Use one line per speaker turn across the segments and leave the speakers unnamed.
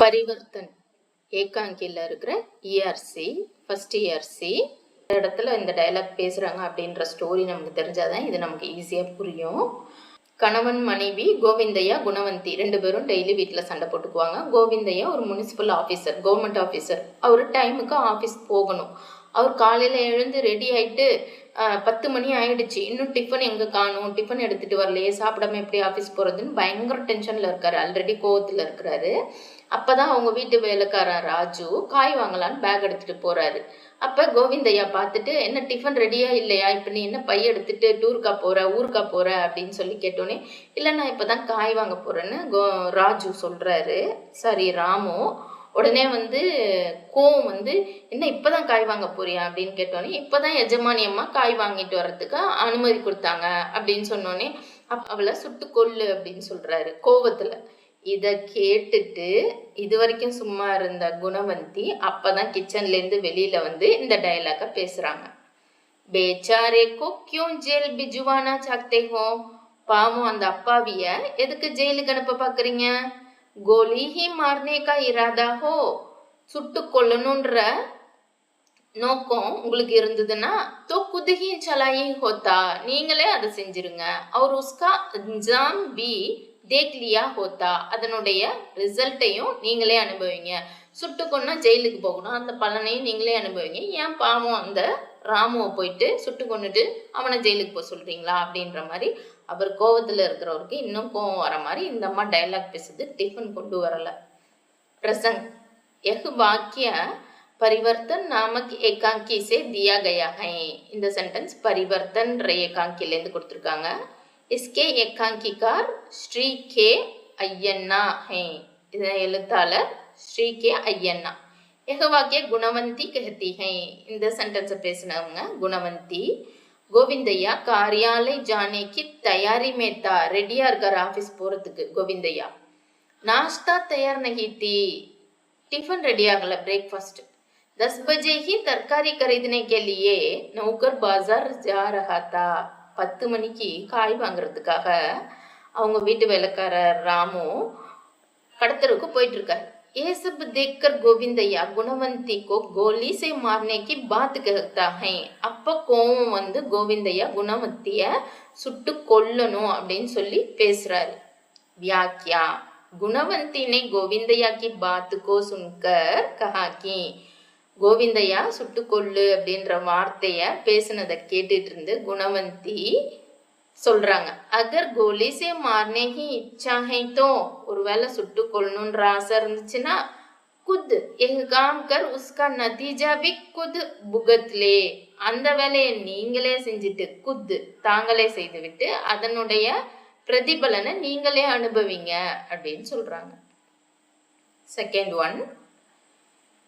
பரிவர்த்தன் ஏகாங்கியில் இருக்கிற ERC first ERC இடத்துல இந்த டைலாக் பேசுகிறாங்க அப்படின்ற ஸ்டோரி நமக்கு தெரிஞ்சாதான் இது நமக்கு ஈஸியாக புரியும். கணவன் மனைவி கோவிந்தையா குணவந்தி ரெண்டு பேரும் டெய்லி வீட்டில் சண்டை போட்டுக்குவாங்க. கோவிந்தையா ஒரு முனிசிபல் ஆஃபீஸர், கவர்மெண்ட் ஆஃபீஸர். அவர் டைமுக்கு ஆஃபீஸ் போகணும். அவர் காலையில் எழுந்து ரெடி ஆகிட்டு 10 மணி ஆயிடுச்சு, இன்னும் டிஃபன் எங்கே காணும், டிஃபன் எடுத்துகிட்டு வரலையே, சாப்பிடாம எப்படி ஆஃபீஸ் போகிறதுன்னு பயங்கர டென்ஷனில் இருக்காரு, ஆல்ரெடி கோவத்தில் இருக்கிறாரு. அப்போ தான் அவங்க வீட்டு வேலைக்காரன் ராஜு காய் வாங்கலான்னு பேக் எடுத்துகிட்டு போகிறாரு. அப்போ கோவிந்தையா பார்த்துட்டு, என்ன டிஃபன் ரெடியாக இல்லையா, இப்போ நீ என்ன பைய எடுத்துகிட்டு டூருக்கா போகிற, ஊருக்கா போகிற அப்படின்னு சொல்லி கேட்டோன்னே, இல்லை நான் இப்போ தான் காய் வாங்க போகிறேன்னு ராஜு சொல்கிறாரு. சாரி, ராமு. உடனே கோவம் என்ன இப்போ தான் காய் வாங்க போறியா அப்படின்னு கேட்டோன்னே, இப்போ தான் எஜமானி அம்மா காய் வாங்கிட்டு வர்றதுக்கு அனுமதி கொடுத்தாங்க அப்படின்னு சொன்னோன்னே, அவளை சுட்டு கொல்லு அப்படின்னு சொல்கிறாரு கோவத்தில். இதை கேட்டுட்டு இது வரைக்கும் சும்மா இருந்த குணவந்தி அப்போ தான் கிச்சன்லேருந்து வெளியில் இந்த டைலாக பேசுகிறாங்க. பேச்சாரே கோ கியூ ஜெயில் பிஜுவானா சாக்தே ஹோ, பாவம் அந்த அப்பாவிய எதுக்கு ஜெயிலுக்கு அனுப்ப பார்க்குறீங்க? கோலி ஹி மார்னே கா இராதா ஹோ, சுட்டு கொல்லணுன்ற நோக்கம் உங்களுக்கு இருந்ததுன்னா தோ குதுஹி சலாயி ஹோத்தா, நீங்களே அதை செஞ்சிருங்க. அவர் உஸ்கா அஞ்சாம் பி தேக் லியா ஹோத்தா, அதனுடைய ரிசல்ட்டையும் நீங்களே அனுபவிங்க. சுட்டு கொன்னா ஜெயிலுக்கு போகணும், அந்த பலனையும் நீங்களே அனுபவிங்க. ஏன் பாவம் அந்த ராமுவை போயிட்டு சுட்டு கொண்டுட்டு அவனை ஜெயிலுக்கு போக சொல்றீங்களா அப்படின்ற மாதிரி அவர் கோவத்தில் இருக்கிறவருக்கு இன்னும் கோவம் வர மாதிரி இந்த அம்மா டைலாக் பேசுது. டிஃபன் கொண்டு வரல. प्रसंग यह वाक्य परिवर्तन नामक एकांकी से दिया गया है. இந்த சென்டென்ஸ் परिवर्तन एकांकीலேருந்து கொடுத்துருக்காங்க. इसके एकांकीकार श्री के अय्यन्ना है. இதன் எழுத்தாளர் श्री के अय्यन्ना. यह वाक्य गुणवंती कहती है. இந்த சென்டென்ஸை பேசினவங்க குணவந்தி. கோவிந்தையா कार्यालय जाने की तैयारी में था. ரெடியா இருக்கார் ஆஃபீஸ் போறதுக்கு கோவிந்தையா. नाश्ता तैयार नहीं थी, टिफिन रेडी आगला. ब्रेकफास्ट 10 बजे ही तरकारी खरीदने के लिए नौकर बाजार जा रहा था. 10 மணிக்கு காய் வாங்குறதுக்காக அவங்க வீட்டு வேலைக்காரர் ராமு கடத்தருக்கு போயிட்டு இருக்காரு. ये सब देखकर गोविंदैया गुणवंती को गोली से मारने की बात कहता है. அப்ப கோவம் கோவிந்தையா குணவந்திய சுட்டு கொல்லணும் அப்படின்னு சொல்லி பேசுறாரு. व्याख्या गुणवंती ने गोविंदैया की बात को सुनकर कहा कि கோவிந்தையா சுட்டு கொல்லு அப்படின்ற வார்த்தைய பேசுனதை கேட்டுட்டு இருந்து குணவந்தி சொல்றாங்க. அகர் கோலி சே மார்னே ஹி இச்சா ஹை தோ, ஒருவேளை சுட்டு கொல்லணுன்ற ஆசை இருந்துச்சுன்னா குத் எஹ் காம் கர் உஸ்கா நதீஜா பி குத் புகத்லே, அந்த வேலையை நீங்களே செஞ்சுட்டு குத் தாங்களே செய்துவிட்டு அதனுடைய பிரதிபலனை நீங்களே அனுபவிங்க அப்படின்னு சொல்றாங்க. Second one.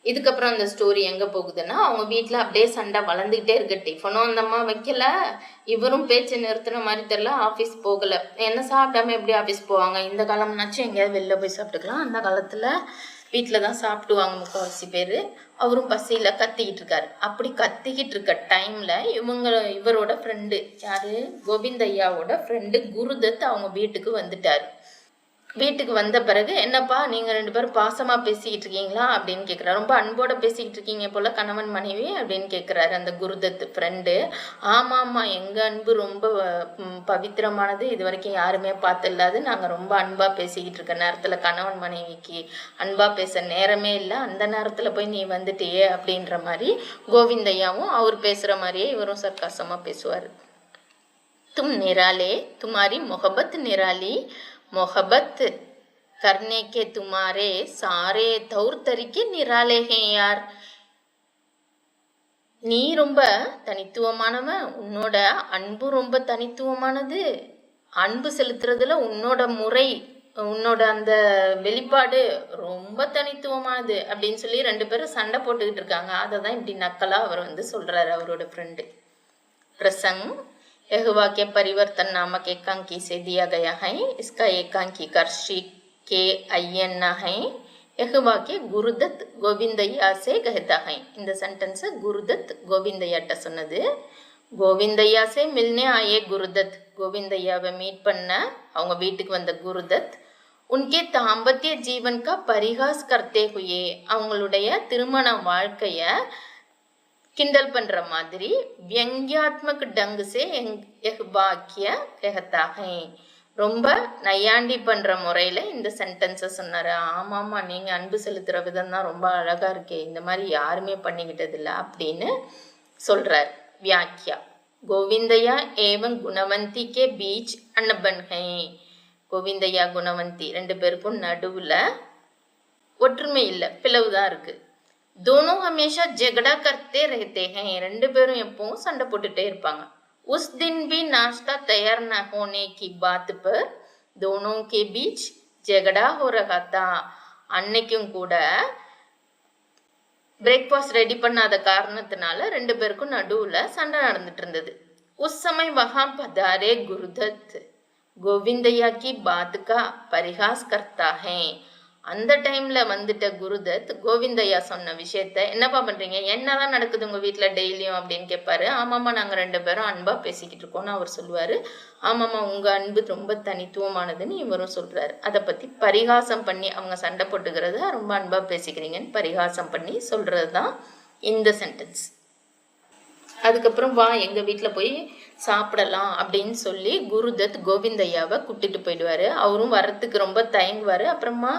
இதுக்கப்புறம் அந்த ஸ்டோரி எங்கே போகுதுன்னா, அவங்க வீட்டில் அப்படியே சண்டை வளர்ந்துக்கிட்டே இருக்கு. டிஃபனும் அந்த அம்மா வைக்கல, இவரும் பேச்சு நிறுத்தின மாதிரி தெரியல, ஆஃபீஸ் போகலை. என்ன சாப்பிடாம எப்படி ஆஃபீஸ் போவாங்க? இந்த காலம்னாச்சும் எங்கேயாவது வெளில போய் சாப்பிட்டுக்கலாம், அந்த காலத்தில் வீட்டில் தான் சாப்பிடுவாங்க முக்கால்வாசி பேர். அவரும் பசியில் கத்திக்கிட்டு இருக்காரு. அப்படி கத்திக்கிட்டு இருக்க டைமில் இவரோட ஃப்ரெண்டு, யாரு, கோவிந்தையாவோட ஃப்ரெண்டு குருதத் அவங்க வீட்டுக்கு வந்துட்டார். வீட்டுக்கு வந்த பிறகு, என்னப்பா நீங்கள் 2 பேரும் பாசமாக பேசிக்கிட்டு இருக்கீங்களா அப்படின்னு கேட்குறாரு. ரொம்ப அன்போடு பேசிக்கிட்டு இருக்கீங்க போல் கணவன் மனைவி அப்படின்னு கேட்குறாரு அந்த குருதத் ஃப்ரெண்டு. ஆமாம், எங்கள் அன்பு ரொம்ப பவித்திரமானது, இது வரைக்கும் யாருமே பார்த்துல்லாது. நாங்கள் ரொம்ப அன்பாக பேசிக்கிட்டு இருக்க நேரத்தில் கணவன் மனைவிக்கு அன்பாக பேச நேரமே இல்லை, அந்த நேரத்தில் போய் நீ வந்துட்டியே அப்படின்ற மாதிரி கோவிந்தையாவும் அவர் பேசுகிற மாதிரியே இவரும் சர்க்காசமாக பேசுவார். தும் நிராலே துமாரி முகபத் நிராலி, मोहब्बत करने के तुम्हारे सारे तौर तरीके निराले हैं यार. நீ ரொம்ப தனித்துவமானவன், உன்னோட அன்பு ரொம்ப தனித்துவமானது, அன்பு செலுத்துறதுல உன்னோட முறை, உன்னோட அந்த வெளிப்பாடு ரொம்ப தனித்துவமானது அப்படின்னு சொல்லி 2 பேரும் சண்டை போட்டுக்கிட்டு இருக்காங்க. அதை தான் இப்படி நக்கலா அவர் சொல்றாரு அவரோட ஃப்ரெண்டு. பிரசங் यह वाक्य परिवर्तन नामक एकांकी से दिया गया है. इसका एकांकीकार श्री के अय्यन्ना है. यह वाक्य गुरुदत्त गोविंदैया से कहता है. இந்த சென்டென்ஸ் குருதத் கோவிந்தையாட்ட சொன்னது. கோவிந்தையா से मिलने आए गुरुदत्त, கோவிந்தையாவை மீட் பண்ண அவங்க வீட்டுக்கு வந்த குருதத் उनके दाम्पत्य जीवन का परिहास करते हुए அவங்களுடைய திருமண வாழ்க்கைய கிண்டல் பண்ற மாதிரி व्यंग्यात्मक ढंग से यह वाक्य कहता है. ரொம்ப நையாண்டி பண்ற முறையில இந்த சென்டென்ஸை சொன்னாரு. ஆமாமா, நீங்க அன்பு செலுத்துற விதம் தான் ரொம்ப அழகா இருக்கே, இந்த மாதிரி யாருமே பண்ணிக்கிட்டது இல்லை அப்படின்னு சொல்றார். வியாக்கியா கோவிந்தையா ஏவம் குணவந்தி கே பீச் அன்னபன் ஹை. கோவிந்தையா குணவந்தி ரெண்டு பேருக்கும் நடுவுல ஒற்றுமை இல்லை, பிளவுதான் இருக்கு. दोनों हमेशा झगड़ा करते रहते हैं. ரெண்டு பேரும் எப்பவும் சண்டை போட்டுட்டே இருப்பாங்க. उस दिन भी नाश्ता तैयार न होने की बात पर दोनों के बीच झगड़ा हो रहा था. அன்னைக்கும் கூட பிரேக்ஃபாஸ்ட் ரெடி பண்ணாத காரணத்தினால ரெண்டு பேருக்கும் நடுவுல சண்டை நடந்துட்டு இருந்தது. उस समय वहां पधारे गुरुदत्त गोविंदैया की बात का परिहास करता है. அந்த டைம்ல வந்துட்ட குருதத் கோவிந்தையா சொன்ன விஷயத்த, என்னப்பா பண்றீங்க, என்னதான் நடக்குது உங்க வீட்டுல டெய்லியும் அப்படின்னு கேட்பாரு. ஆமாமா, நாங்க ரெண்டு பேரும் அன்பா பேசிக்கிட்டு இருக்கோம்னு அவர் சொல்லுவாரு. ஆமாமா, உங்க அன்பு ரொம்ப தனித்துவமானதுன்னு இவரும் சொல்றாரு. அதை பத்தி பரிகாசம் பண்ணி, அவங்க சண்டை போட்டுக்கிறத ரொம்ப அன்பா பேசிக்கிறீங்கன்னு பரிகாசம் பண்ணி சொல்றதுதான் இந்த சென்டென்ஸ். அதுக்கப்புறம் வா எங்க வீட்டுல போய் சாப்பிடலாம் அப்படின்னு சொல்லி குருதத் கோவிந்தையாவை கூட்டிட்டு போயிடுவாரு. அவரும் வர்றதுக்கு ரொம்ப தயங்குவாரு. அப்புறமா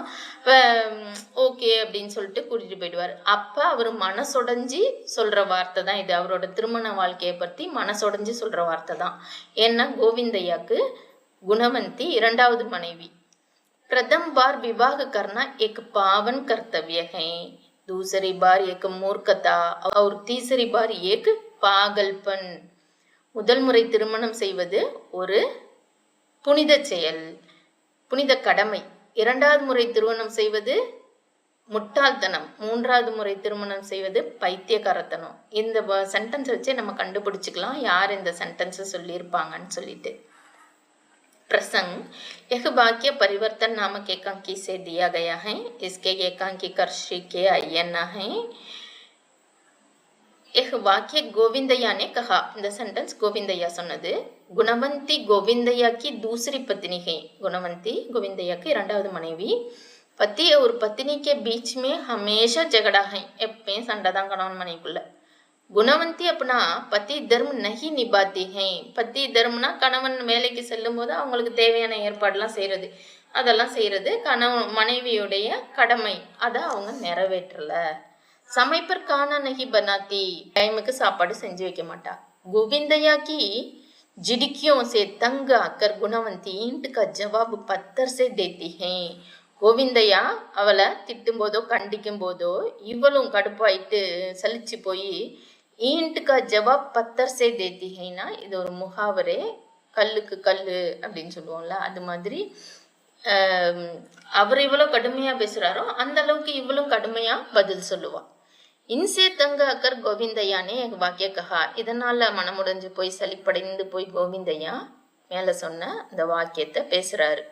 ஓகே அப்படின்னு சொல்லிட்டு கூட்டிட்டு போயிடுவாரு. அப்ப அவரு மனசொடைஞ்சி சொல்ற வார்த்தை தான் இது. அவரோட திருமண வாழ்க்கையை பத்தி மனசொடைஞ்சி சொல்ற வார்த்தை தான். ஏன்னா கோவிந்தையாக்கு குணவந்தி இரண்டாவது மனைவி. प्रथम बार विवाह करना एक पावन कर्तव्य है, दूसरी बार एक मूर्खता और तीसरी बार एक பாகல்பன். முதல் முறை திருமணம் செய்வது ஒரு புனித செயல், புனித கடமை. இரண்டாவது முறை திருமணம் செய்வது முட்டாள்தனம். மூன்றாவது முறை திருமணம் செய்வது பைத்தியக்காரத்தனம். இந்த சென்டென்ஸ் வச்சே நம்ம கண்டுபிடிச்சுக்கலாம் யார் இந்த சென்டென்ஸ் சொல்லியிருப்பாங்கன்னு சொல்லிட்டு. प्रसंग यह वाक्य परिवर्तन नामक एकांकी से दिया गया है. इसके एकांकी कर्षी के अय्यना है. यह वाक्य गोविंदैया ने कहा. இந்த சென்டென்ஸ் கோவிந்தையா சொன்னது. குணவந்தி கோவிந்தையா की दूसरी पत्नी है. குணவந்தி கோவிந்தையாக்கு இரண்டாவது மனைவி. पति और पत्नी के बीच में हमेशा झगड़ा है. எப்பயும் சண்டை தான் கணவன் மனைவிக்குள்ள. குணவந்தி अपना पति धर्म नहीं निभाती है. पति धर्मனா கணவன் வேலைக்கு செல்லும் போது அவங்களுக்கு தேவையான ஏற்பாடுலாம் செய்யறது, அதெல்லாம் செய்யறது கணவன் மனைவியுடைய கடமை. அதை அவங்க நிறைவேற்றல. समय पर खाना नहीं बनाती. டைமுக்கு சாப்பாடு செஞ்சு வைக்க மாட்டா. गोविंदैया की झिड़कियों से तंग आकर गुणवंती ईंट का जवाब पत्थर से देती है. கோவிந்தையா அவளை திட்டும் போதோ கண்டிக்கும் போதோ இவளும் கடுப்பாயிட்டு சலிச்சு போய் ஈண்ட் கா ஜவாப் பத்தர் சே தேத்தி ஹைனா, இது ஒரு முகாவரே, கல்லுக்கு கல்லு அப்படின்னு சொல்லுவோம்ல, அது மாதிரி அவர் இவ்வளோ கடுமையா பேசுறாரோ அந்த அளவுக்கு இவளும் கடுமையா பதில் சொல்லுவா. இன்சே தங்க அக்கர் கோவிந்தையானே வாக்கிய கஹா. இதனால மனமுடைஞ்சு போய் சலிப்படைந்து போய் கோவிந்தையா மேல சொன்ன அந்த வாக்கியத்தை பேசுறாரு.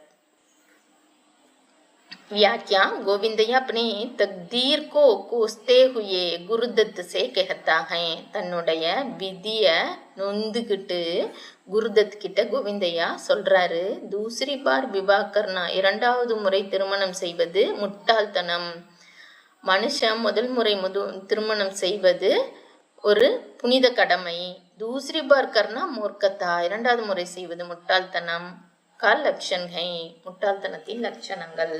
व्याख्या गोविंदैया अपनी तकदीर को कोसते हुए गुरुदत्त से कहता है. தன்னுடைய விதிய நொந்துகிட்டு குருதத் கிட்ட கோவிந்தையா சொல்றாரு. दूसरी बार विवाह करना, இரண்டாவது முறை திருமணம் செய்வது முட்டாள்தனம். மனுஷன் முதல் முறை திருமணம் செய்வது ஒரு புனித கடமை. दूसरी बार करना மூர்க்கத்தா, இரண்டாவது முறை செய்வது முட்டாள்தனம். का लक्षण है, முட்டாள்தனத்தின் லட்சணங்கள்.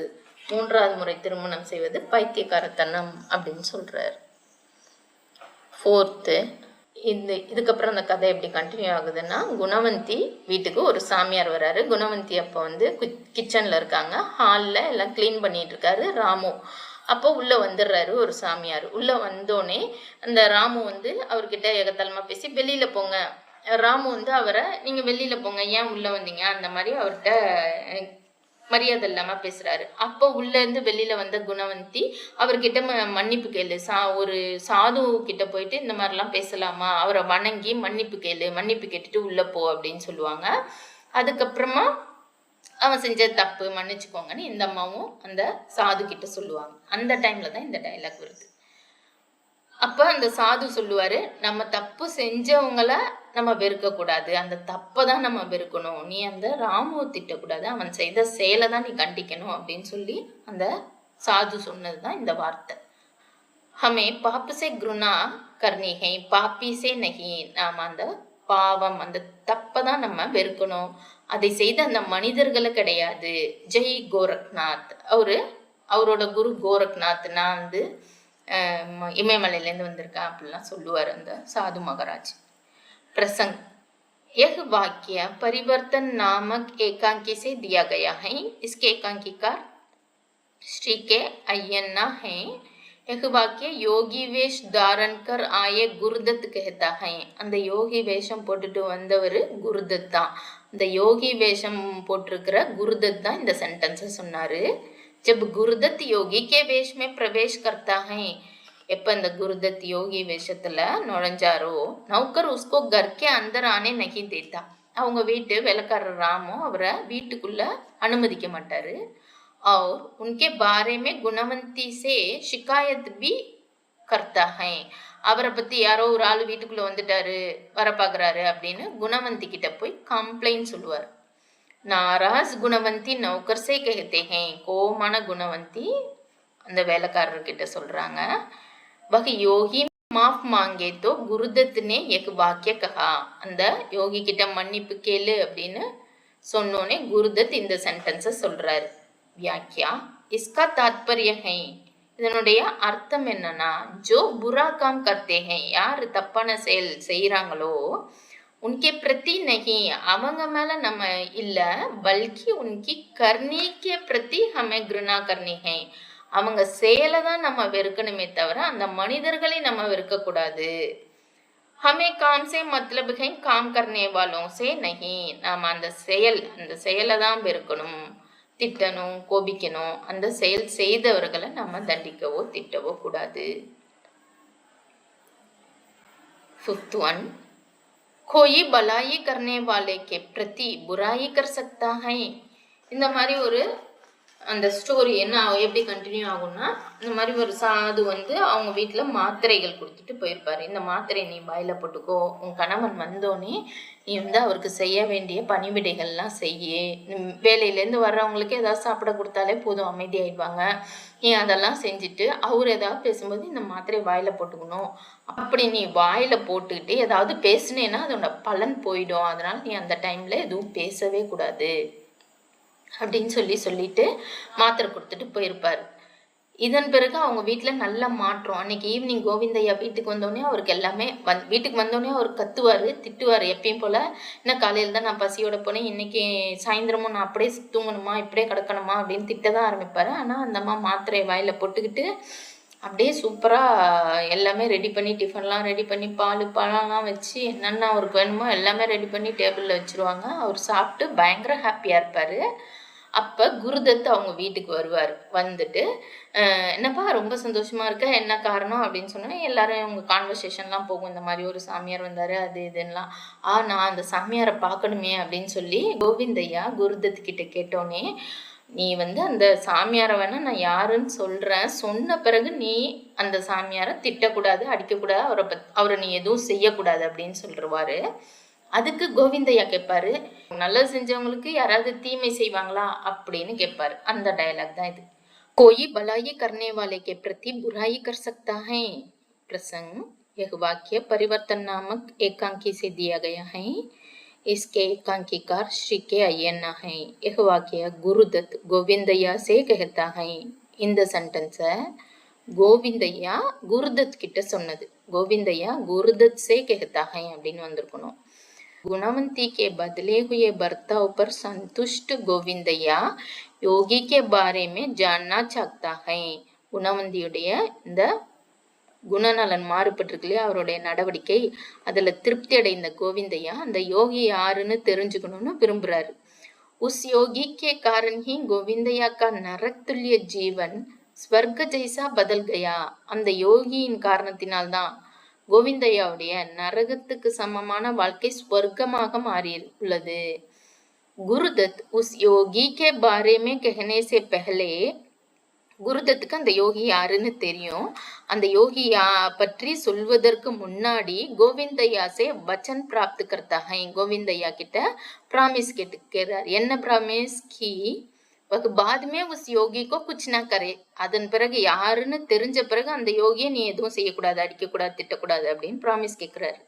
மூன்றாவது முறை திருமணம் செய்வது பைத்தியக்காரத்தனம் அப்படின்னு சொல்றாரு. ஃபோர்த்து, இதுக்கப்புறம் அந்த கதை எப்படி கண்டினியூ ஆகுதுன்னா, குணவந்தி வீட்டுக்கு ஒரு சாமியார் வர்றாரு. குணவந்தி அப்போ வந்து கிச்சன்ல இருக்காங்க. ஹாலில் எல்லாம் கிளீன் பண்ணிட்டு இருக்காரு ராமு. அப்போ உள்ள வந்துடுறாரு ஒரு சாமியார். உள்ள வந்தோடனே அந்த ராமு வந்து அவர்கிட்ட ஏகத்தலமா பேசி வெளியில போங்க. ராமு வந்து அவரை நீங்க வெளியில போங்க, ஏன் உள்ள வந்தீங்க அந்த மாதிரி அவர்கிட்ட மரியாதை இல்லாம பேசுறாரு. அப்போ உள்ள இருந்து வெளியில வந்த குணவந்தி அவர்கிட்ட மன்னிப்பு கேளு, ஒரு சாது கிட்ட போயிட்டு இந்த மாதிரிலாம் பேசலாமா, அவரை வணங்கி மன்னிப்பு கேளு, மன்னிப்பு கேட்டுட்டு உள்ள போ அப்படின்னு சொல்லுவாங்க. அதுக்கப்புறமா அவன் செஞ்ச தப்பு மன்னிச்சுக்கோங்கன்னு இந்த அம்மாவும் அந்த சாது கிட்ட சொல்லுவாங்க. அந்த டைம்ல தான் இந்த டைலாக் வருது. அப்ப அந்த சாது சொல்லுவாரு, நம்ம தப்பு செஞ்சவங்கள நம்ம வெறுக்கக்கூடாது, அந்த தப்பை தான் நம்ம வெறுக்கணும், நீ அந்த ராமுவை திட்டக்கூடாது, அவன் செய்த செயலை தான் நீ கண்டிக்கணும் அப்படின்னு சொல்லி அந்த சாது சொன்னது தான் இந்த வார்த்தை. ஹமே பாப் சே குருணா கர்னி ஹை பாப்பி சே நஹி. நாம அந்த பாவம் அந்த தப்பை தான் நம்ம வெறுக்கணும், அதை செய்த அந்த மனிதர்களை கிடையாது. ஜெய் கோரக்நாத். அவரோட குரு கோரக்நாத். நான் வந்து இமயமலையிலேருந்து வந்திருக்கேன் அப்படிலாம் சொல்லுவார் அந்த சாது மகாராஜ். प्रसंग यह वाक्य परिवर्तन नामक एकांकी से दिया गया है. इसके एकांकीकार श्री के अय्यन्ना है. यह वाक्य योगी वेश धारण कर आए गुरुदत्त कहता है. அந்த யோகி வேஷம் போட்டுட்டு வந்தவர் குருதத் தான். இந்த யோகி வேஷம் போட்டிருக்கிற குருதத் தான் இந்த சென்டென்ஸை சொன்னாரு. जब गुरुदत्त योगी के वेश में प्रवेश करता है. எப்போ இந்த குருதத் யோகி வேஷத்துல நுழைஞ்சாரோ, நௌக்கர் உஸ்கோ கர்க்கே அந்தர் ஆனே நகி தேத்தா. அவங்க வீட்டு வேலைக்காரர் ராமோ அவரை வீட்டுக்குள்ள அனுமதிக்க மாட்டாரு. और उनके बारे में गुणवंती से शिकायत भी करता है. அவரை பத்தி யாரோ ஒரு ஆள் வீட்டுக்குள்ள வந்துட்டாரு, வர பாக்குறாரு அப்படின்னு குணவந்தி கிட்ட போய் கம்ப்ளைண்ட் சொல்லுவார். நாராஸ் குணவந்தி நௌக்கர் சே கஹதே ஹை. கோமான குணவந்தி அந்த வேலைக்காரர்கிட்ட சொல்றாங்க, वह योगी माफ मांगे तो गुरुदत्त ने एक वाक्य कहा. அந்த யோகி கிட்ட மன்னிப்பு கேளு அப்படின்னு சொன்னோனே குருதத் இந்த சென்டென்ஸை சொல்றாரு. வியாக்கியா इसका तात्पर्य है. இதனுடைய அர்த்தம் என்னன்னா, जो बुरा काम करते हैं, யார் தப்பான செயல் செய்யறாங்களோ, उनके प्रति नहीं, அவங்க மேல நம்ம இல்ல, बल्कि उनकी करने के प्रति हमें घृणा करनी है. அவங்க செயலை தான் நம்ம வெறுக்கணுமே தவிர அந்த மனிதர்களை நம்ம வெறுக்கக்கூடாது. ஹமே காம் சே மத்லப் ஹை காம் கர்னே வாலோं சே நஹி. நாம அந்த செயலை தான் வெறுக்கணும், திட்டணும், கோபிக்கணும். அந்த செயல் செய்தவர்களை நம்ம தண்டிக்கவோ திட்டவோ கூடாது. 5th one, कोई भलाई करने वाले के प्रति बुराई कर सकता है. இந்த மாதிரி ஒரு அந்த ஸ்டோரி என்ன எப்படி கண்டினியூ ஆகும்னா, இந்த மாதிரி ஒரு சாது வந்து அவங்க வீட்டில் மாத்திரைகள் கொடுத்துட்டு போயிருப்பாரு. இந்த மாத்திரையை நீ வாயில போட்டுக்கோ, உன் கணவன் வந்தோடனே நீ வந்து அவருக்கு செய்ய வேண்டிய பணிவிடைகள்லாம் செய்ய, வேலையிலேருந்து வர்றவங்களுக்கு ஏதாவது சாப்பிட கொடுத்தாலே போதும், அமைதியாயிடுவாங்க. நீ அதெல்லாம் செஞ்சுட்டு அவர் ஏதாவது பேசும்போது இந்த மாத்திரையை வாயில போட்டுக்கணும். அப்படி நீ வாயில போட்டுக்கிட்டு ஏதாவது பேசுனேன்னா அதோட பலன் போயிடும், அதனால நீ அந்த டைம்ல எதுவும் பேசவே கூடாது அப்படின்னு சொல்லிட்டு மாத்திரை கொடுத்துட்டு போயிருப்பாரு. இதன் பிறகு அவங்க வீட்டில் நல்ல மாற்றம். அன்னைக்கு ஈவினிங் கோவிந்தையா வீட்டுக்கு வந்தோடனே அவருக்கு எல்லாமே வீட்டுக்கு வந்தோடனே அவர் கத்துவார், திட்டுவார். எப்பயும் போல், என்ன காலையில் தான் நான் பசியோட போனேன், இன்னைக்கு சாயந்தரமும் நான் அப்படியே தூங்கணுமா, இப்படியே கிடக்கணுமா அப்படின்னு திட்ட தான் ஆரம்பிப்பார். ஆனால் அந்த அம்மா மாத்திரையை வாயில் போட்டுக்கிட்டு அப்படியே சூப்பராக எல்லாமே ரெடி பண்ணி, டிஃபன்லாம் ரெடி பண்ணி, பழம்லாம் வச்சு என்னென்ன அவருக்கு வேணுமோ எல்லாமே ரெடி பண்ணி டேபிளில் வச்சுருவாங்க. அவர் சாப்பிட்டு பயங்கர ஹாப்பியாக இருப்பார். அப்போ குருதத் அவங்க வீட்டுக்கு வருவார். வந்துட்டு என்னப்பா ரொம்ப சந்தோஷமாக இருக்க, என்ன காரணம் அப்படின்னு சொன்னால் எல்லாரும் அவங்க கான்வர்சேஷன்லாம் போகும். இந்த மாதிரி ஒரு சாமியார் வந்தார், அது இதுன்னெலாம். நான் அந்த சாமியாரை பார்க்கணுமே அப்படின்னு சொல்லி கோவிந்தையா குருதத் கிட்ட கேட்டோன்னே, நீ வந்து அந்த சாமியாரை வேணா நான் யாருன்னு சொல்கிறேன், சொன்ன பிறகு நீ அந்த சாமியாரை திட்டக்கூடாது, அடிக்கக்கூடாது, அவரை நீ எதுவும் செய்யக்கூடாது அப்படின்னு சொல்லிடுவார். அதுக்கு கோவிந்தையா கேட்பாரு, நல்லது செஞ்சவங்களுக்கு யாராவது தீமை செய்வாங்களா அப்படின்னு கேட்பாரு. அந்த டயலாக் தான் இது. कोई भलाई करने वाले के प्रति बुराई कर सकता है. प्रसंग यह वाक्य परिवर्तन नामक एकांकी से दिया गया है. इसके एकांकीकार श्री के अय्यन्ना है. यह वाक्य गुरुदत्त गोविंदैया से कहता है. இந்த சென்டென்ஸை கோவிந்தையா குருதத் கிட்ட சொன்னது. கோவிந்தையா குருதத் சே कहता है அப்படின்னு வந்திருக்கணும். गुणवंती के बदले हुए बर्ताव पर संतुष्ट गोविंदैया யோகி கே பாரே மே ஜான்னா சாக்தா ஹை. குணவந்தியுடைய இந்த குணநலன் மாறுபட்டிருக்கு இல்லையா, அவருடைய நடவடிக்கை, அதில் திருப்தி அடைந்த கோவிந்தையா அந்த யோகி யாருன்னு தெரிஞ்சுக்கணும்னு விரும்புகிறாரு. உஸ் யோகி கே காரன் ஹி கோவிந்தையா கா நரக் துல்லிய ஜீவன் ஸ்வர்க ஜெய்சா பதல் கயா. அந்த யோகியின் காரணத்தினால்தான் கோவிந்தையாவுடைய நரகத்துக்கு சமமான வாழ்க்கை ஸ்வர்க்கமாக மாறி உள்ளது. गुरुदत्त उस योगी के बारे में कहने से पहले குருதத்துக்கு அந்த யோகி யாருன்னு தெரியும். அந்த யோகி பற்றி சொல்வதற்கு முன்னாடி கோவிந்தையா से वचन प्राप्त करता है. கோவிந்தையா கிட்ட ப்ராமிஸ் கேட்டுக்கிறார். என்ன ப்ராமிஸ்? கி वह बाद में उस योगी को कुछ ना करे. அதன் பிறகு யாருன்னு தெரிஞ்ச பிறகு அந்த யோகியை நீ எதுவும் செய்யக்கூடாது, அடிக்கக்கூடாது, திட்டக்கூடாது அப்படின்னு ப்ராமிஸ் கேட்கிறாரு.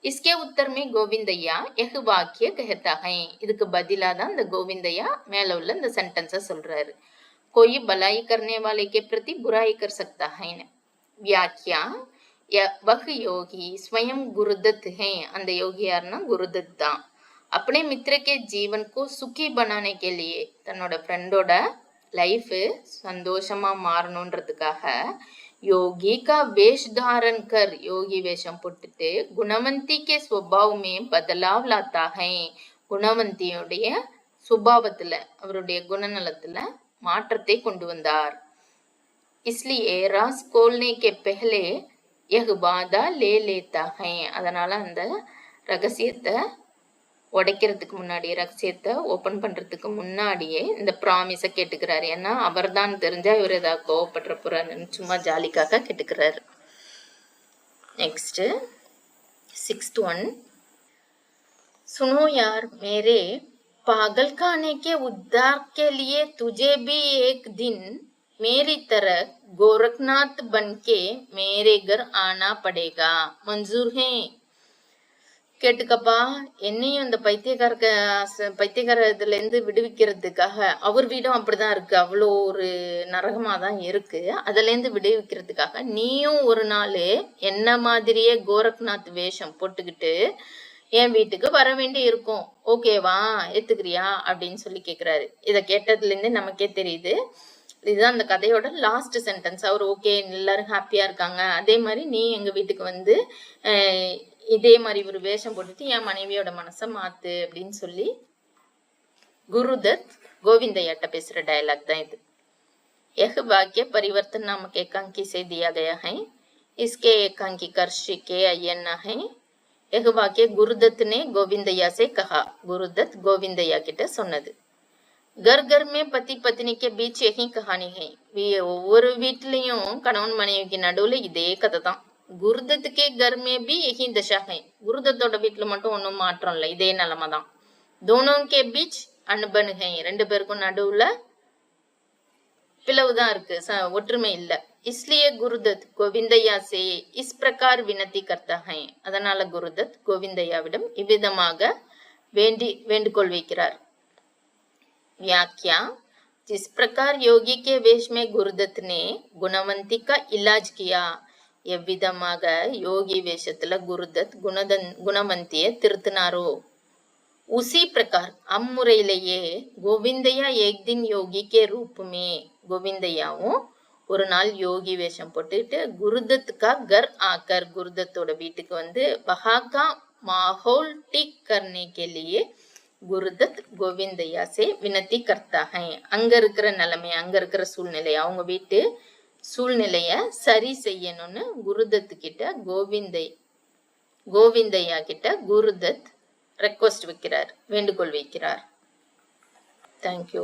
इसके उत्तर में கோவிந்தையா यह वाक्य कहता है. இதுக்கு பதிலா தான் இந்த கோவிந்தையா மேல உள்ள இந்த சென்டென்ஸை சொல்றாரு. कोई भलाई करने वाले के प्रति बुराई कर सकता है. व्याख्या वह योगी स्वयं गुरुदत्त है. அந்த யோகி யாருன்னா குருதத் தான். अपने मित्र के जीवन को सुखी बनाने के लिए தன்னோட ஃப்ரெண்டோட லைஃப் சந்தோஷமா மாறணுன்றதுக்காக योगी का वेश धारण कर योगी வேஷம் போட்டுட்டு गुणवंती के स्वभाव में बदलाव लाता है. குணவந்தியுடைய சுபாவத்துல அவருடைய குணநலத்துல மாற்றத்தை கொண்டு வந்தார். इसलिए राज खोलने के पहले यह वादा ले लेता है. அதனால அந்த ரகசியத்தை உடைக்கிறதுக்கு முன்னாடி, ரகசியத்தை ஓபன் பண்றதுக்கு முன்னாடியே இந்த ப்ராமிஸை கேட்டுக்கிறாரு. ஏன்னா அவர் தான் தெரிஞ்சா இவர் ஏதாவது கோவப்படுற போறாருன்னு சும்மா ஜாலிக்காக கேட்டுக்கிறாரு. Next 6th one. सुनो यार मेरे पागल खाने के उद्धार के लिए तुझे भी एक दिन मेरी तरह गोरखनाथ बनके मेरे घर आना पड़ेगा. मंजूर है? கேட்டுக்கப்பா, என்னையும் இந்த பைத்தியக்கார இதுல இருந்து விடுவிக்கிறதுக்காக, அவர் வீடும் அப்படிதான் இருக்கு, அவ்வளோ ஒரு நரகமா தான் இருக்கு, அதுல இருந்து விடுவிக்கிறதுக்காக நீயும் ஒரு நாள் என்ன மாதிரியே கோரக்நாத் வேஷம் போட்டுக்கிட்டு என் வீட்டுக்கு வர வேண்டி இருக்கும். ஓகேவா, ஏத்துக்கிறியா அப்படின்னு சொல்லி கேக்குறாரு. இத கேட்டதுல இருந்து நமக்கே தெரியுது, இதுதான் அந்த கதையோட லாஸ்ட் சென்டென்ஸ். அவர் ஓகே, எல்லாரும் ஹாப்பியா இருக்காங்க, அதே மாதிரி நீ எங்க வீட்டுக்கு வந்து இதே மாதிரி ஒரு வேஷம் போட்டுட்டு என் மனைவியோட மனசை மாத்து அப்படின்னு சொல்லி குருதத் கோவிந்தையாட்ட பேசுற டயலாக் தான் இது. यह वाक्य परिवर्तन नामक एकांकी से दिया गया है. इसके एकांकी कर्षि के अय्यन्ना है. यह वाक्य गुरुदत्त ने गोविंदैया से कहा. गुरुदत्त गोविंदैया கிட்ட சொன்னது. घर घर में पति पत्नी के बीच यही कहानी है. ஒவ்வொரு வீட்லயும் கணவன் மனைவிக்கு நடுவுல இதே கதை தான். गुरुदत्त के घर में भी यही दशा है. குருதத்தோட வீட்டுல மட்டும் ஒன்னும் மாற்றம் இல்லை, இதே நிலைமை தான். दोनों के बीच अनबन है. ரெண்டு பேருக்கும் நடுவுல பிளவுதான் இருக்கு, ஒற்றுமை இல்ல. इसलिए गुरुदत्त गोविंदैया से इस प्रकार विनती करता है. அதனால குருதத் கோவிந்தையாவிடம் இவ்விதமாக வேண்டுகோள் வைக்கிறார். व्याख्या जिस प्रकार योगी के वेश में गुरुदत्त ने गुणवंती का इलाज किया. எவ்விதமாக யோகி வேஷத்துல குருதத் குணவந்திய திருத்தினாரோ, उसी प्रकार அம்முறையிலேயே கோவிந்தையா एक दिन योगी के रूप में கோவிந்தையாவும் ஒரு நாள் யோகி வேஷம் போட்டுட்டு गुरुदत्त का घर आकर गुरुदत्तோட வீட்டுக்கு வந்து वहां का माहौल ठीक करने के लिए गुरुदत्त கோவிந்தையா से विनती करता है. அங்க இருக்கிற நிலைமை, அங்க இருக்கிற சூழ்நிலை, அவங்க வீட்டு சூழ்நிலைய சரி செய்யணும்னு குருதத் கிட்ட கோவிந்தையா கிட்ட குருதத் ரெக்வஸ்ட் வைக்கிறார், வேண்டுகோள் வைக்கிறார். தேங்க்யூ.